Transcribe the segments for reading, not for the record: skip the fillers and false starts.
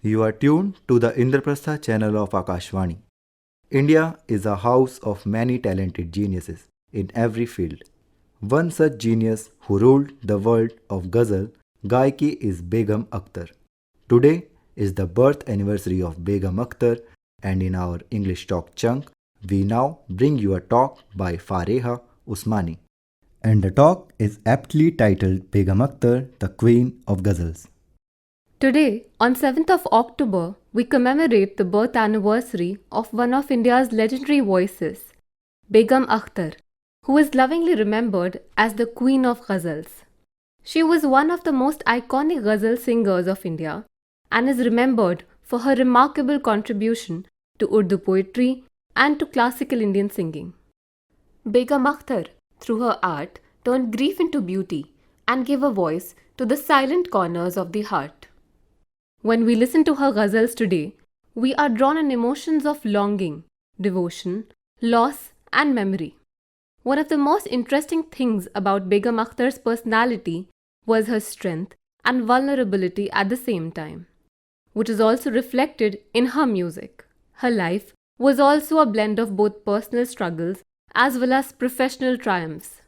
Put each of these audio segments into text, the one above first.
You are tuned to the Indraprastha channel of Akashvani. India is a house of many talented geniuses in every field. One such genius who ruled the world of Ghazal Gaiki is Begum Akhtar. Today is the birth anniversary of Begum Akhtar, and in our English Talk chunk, we now bring you a talk by Fareha Usmani. And the talk is aptly titled Begum Akhtar, the Queen of Ghazals. Today, on 7th of October, we commemorate the birth anniversary of one of India's legendary voices, Begum Akhtar, who is lovingly remembered as the Queen of Ghazals. She was one of the most iconic Ghazal singers of India and is remembered for her remarkable contribution to Urdu poetry and to classical Indian singing. Begum Akhtar, through her art, turned grief into beauty and gave a voice to the silent corners of the heart. When we listen to her ghazals today, we are drawn in emotions of longing, devotion, loss, and memory. One of the most interesting things about Begum Akhtar's personality was her strength and vulnerability at the same time, which is also reflected in her music. Her life was also a blend of both personal struggles as well as professional triumphs.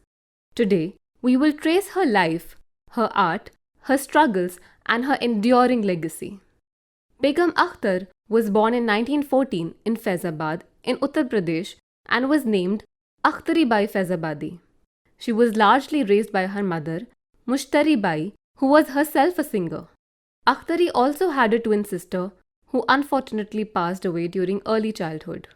Today, we will trace her life, her art, her struggles, and her enduring legacy. Begum Akhtar was born in 1914 in Faizabad in Uttar Pradesh and was named Akhtari Bai Faizabadi. She was largely raised by her mother, Mushtari Bai, who was herself a singer. Akhtari also had a twin sister who unfortunately passed away during early childhood.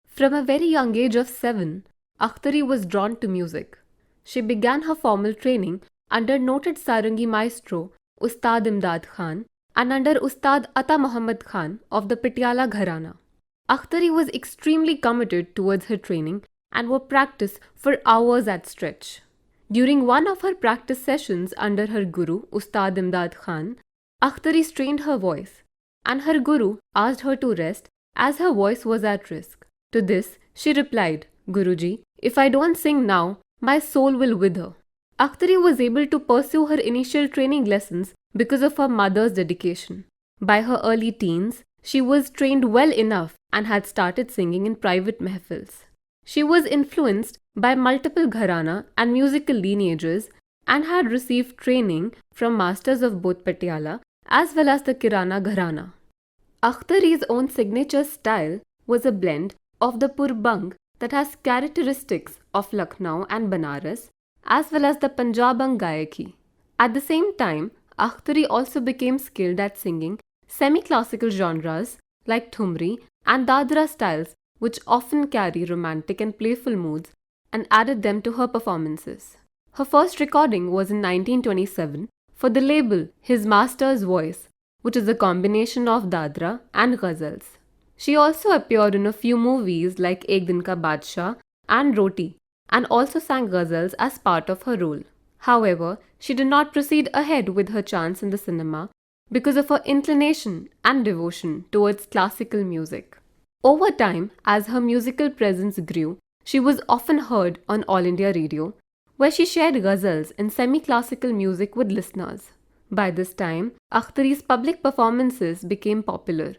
From a very young age of 7, Akhtari was drawn to music. She began her formal training under noted Sarangi maestro Ustad Imdad Khan and under Ustad Ata Muhammad Khan of the Patiala Gharana. Akhtari was extremely committed towards her training and would practice for hours at stretch. During one of her practice sessions under her guru Ustad Imdad Khan, Akhtari strained her voice, and her guru asked her to rest as her voice was at risk. To this, she replied, "Guruji, if I don't sing now, my soul will wither." Akhtari was able to pursue her initial training lessons because of her mother's dedication. By her early teens, she was trained well enough and had started singing in private mehfils. She was influenced by multiple gharana and musical lineages and had received training from masters of both Patiala as well as the Kirana Gharana. Akhtari's own signature style was a blend of the Purbang that has characteristics of Lucknow and Banaras as well as the Punjabang Gayaki. At the same time, Akhtari also became skilled at singing semi-classical genres like Thumri and Dadra styles, which often carry romantic and playful moods, and added them to her performances. Her first recording was in 1927 for the label His Master's Voice, which is a combination of Dadra and Ghazals. She also appeared in a few movies like Ek Din Ka Badshah and Roti, and also sang ghazals as part of her role. However, she did not proceed ahead with her chance in the cinema because of her inclination and devotion towards classical music. Over time, as her musical presence grew, she was often heard on All India Radio, where she shared ghazals and semi-classical music with listeners. By this time, Akhtari's public performances became popular,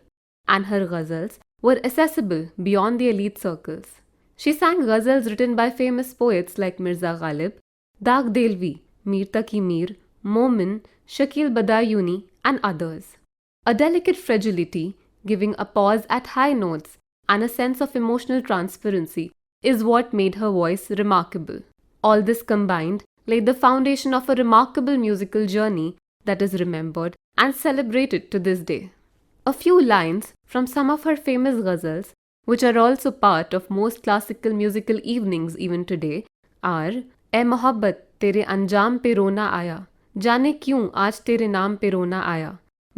and her ghazals were accessible beyond the elite circles. She sang ghazals written by famous poets like Mirza Ghalib, Dag Delvi, Mir Taki Mir, Momin, Shakil Badayuni, and others. A delicate fragility, giving a pause at high notes, and a sense of emotional transparency is what made her voice remarkable. All this combined laid the foundation of a remarkable musical journey that is remembered and celebrated to this day. A few lines from some of her famous ghazals, which are also part of most classical musical evenings even today, are "ए मोहब्बत तेरे अंजाम पे रोना आया, जाने क्यों आज तेरे नाम पे रोना आया"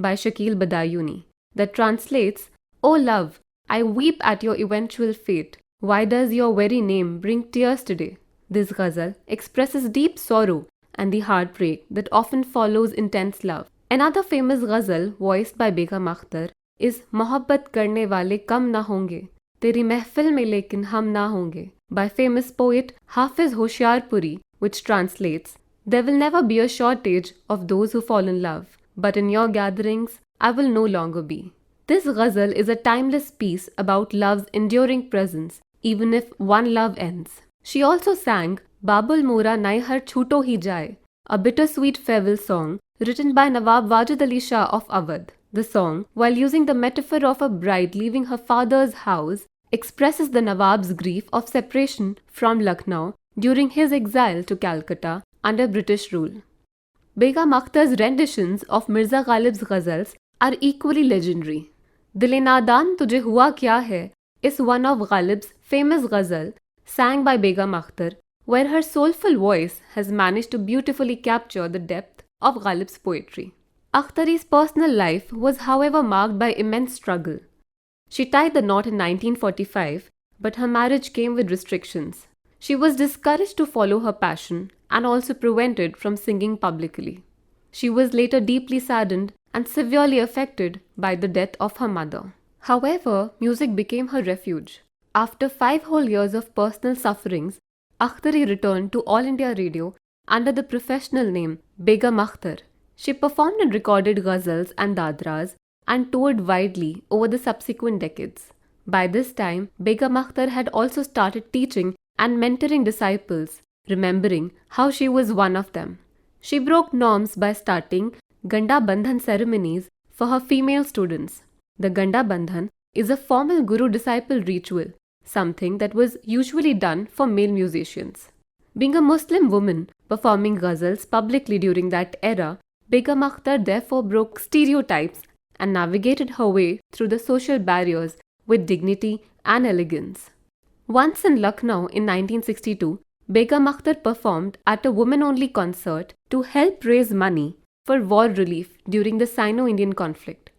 by Shakil Badayuni, that translates, "O love, I weep at your eventual fate. Why does your very name bring tears today?" This ghazal expresses deep sorrow and the heartbreak that often follows intense love. Another famous ghazal voiced by Begum Akhtar is "मोहब्बत करने वाले कम ना होंगे, तेरी महफिल में लेकिन हम ना होंगे" by famous poet Hafiz Hoshiarpuri, which translates, "There will never be a shortage of those who fall in love, but in your gatherings I will no longer be. This ghazal is a timeless piece about love's enduring presence, even if one love ends. She also sang Babul Mora Nai Har Chuto Hi Jaye, a bittersweet farewell song written by Nawab Wajid Ali Shah of Awadh. The song, while using the metaphor of a bride leaving her father's house, expresses the Nawab's grief of separation from Lucknow during his exile to Calcutta under British rule. Begum Akhtar's renditions of Mirza Ghalib's ghazals are equally legendary. Dil-e Nadan Tujhe Hua Kya Hai is one of Ghalib's famous ghazal sang by Begum Akhtar, where her soulful voice has managed to beautifully capture the depth of Ghalib's poetry. Akhtari's personal life was, however, marked by immense struggle. She tied the knot in 1945, but her marriage came with restrictions. She was discouraged to follow her passion and also prevented from singing publicly. She was later deeply saddened and severely affected by the death of her mother. However, music became her refuge. After 5 whole years of personal sufferings, Akhtari returned to All India Radio under the professional name Begum Akhtar. She performed and recorded ghazals and dadras and toured widely over the subsequent decades. By this time, Begum Akhtar had also started teaching and mentoring disciples, remembering how she was one of them. She broke norms by starting Ganda Bandhan ceremonies for her female students. The Ganda Bandhan is a formal guru-disciple ritual, something that was usually done for male musicians. Being a Muslim woman performing ghazals publicly during that era, Begum Akhtar therefore broke stereotypes and navigated her way through the social barriers with dignity and elegance. Once in Lucknow in 1962, Begum Akhtar performed at a women-only concert to help raise money for war relief during the Sino-Indian conflict.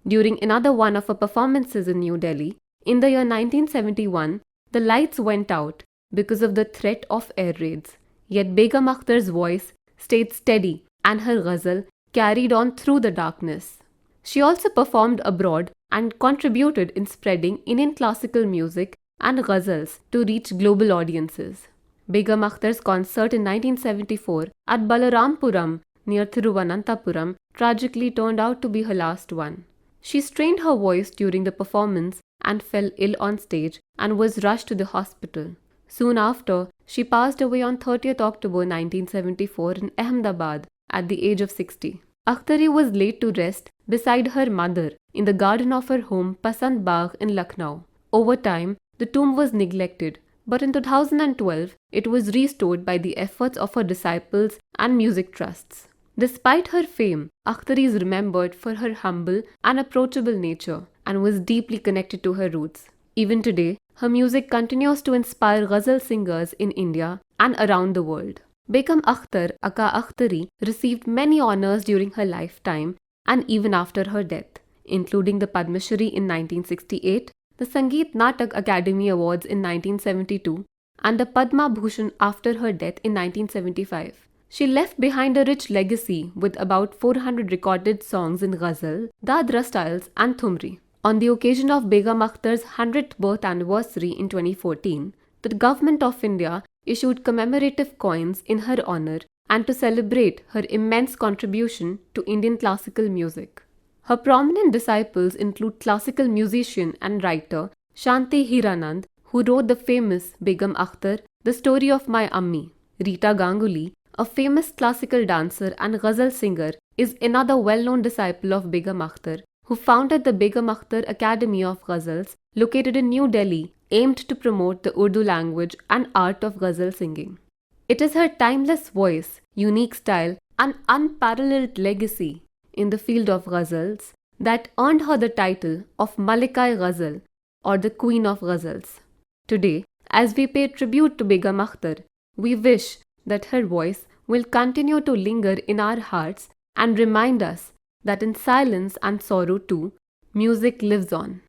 During another one of her performances in New Delhi, in the year 1971, the lights went out because of the threat of air raids. Yet Begum Akhtar's voice stayed steady and her ghazal carried on through the darkness. She also performed abroad and contributed in spreading Indian classical music and ghazals to reach global audiences. Begum Akhtar's concert in 1974 at Balarampuram near Thiruvananthapuram tragically turned out to be her last one. She strained her voice during the performance and fell ill on stage and was rushed to the hospital. Soon after, she passed away on 30th October 1974 in Ahmedabad at the age of 60. Akhtari was laid to rest beside her mother in the garden of her home Pasand Bagh in Lucknow. Over time, the tomb was neglected, but in 2012, it was restored by the efforts of her disciples and music trusts. Despite her fame, Akhtari is remembered for her humble and approachable nature and was deeply connected to her roots. Even today, her music continues to inspire ghazal singers in India and around the world. Begum Akhtar, aka Akhtari, received many honors during her lifetime and even after her death, including the Padma Shri in 1968, the Sangeet Natak Academy Awards in 1972, and the Padma Bhushan after her death in 1975. She left behind a rich legacy with about 400 recorded songs in ghazal, dadra styles, and thumri. On the occasion of Begum Akhtar's 100th birth anniversary in 2014, the Government of India issued commemorative coins in her honor and to celebrate her immense contribution to Indian classical music. Her prominent disciples include classical musician and writer Shanti Hiranand, who wrote the famous Begum Akhtar, The Story of My Ammi. Rita Ganguly, a famous classical dancer and ghazal singer, is another well-known disciple of Begum Akhtar, who founded the Begum Akhtar Academy of Ghazals, located in New Delhi, aimed to promote the Urdu language and art of ghazal singing. It is her timeless voice, unique style, and unparalleled legacy in the field of ghazals that earned her the title of Malikay-Ghazal, or the Queen of Ghazals. Today, as we pay tribute to Begum Akhtar, we wish that her voice will continue to linger in our hearts and remind us that in silence and sorrow too, music lives on.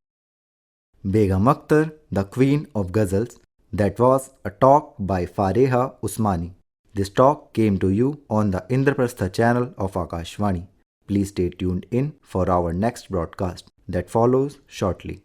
Begum Akhtar, the Queen of Ghazals. That was a talk by Fareha Usmani. This talk came to you on the Indraprastha channel of Akashvani. Please stay tuned in for our next broadcast that follows shortly.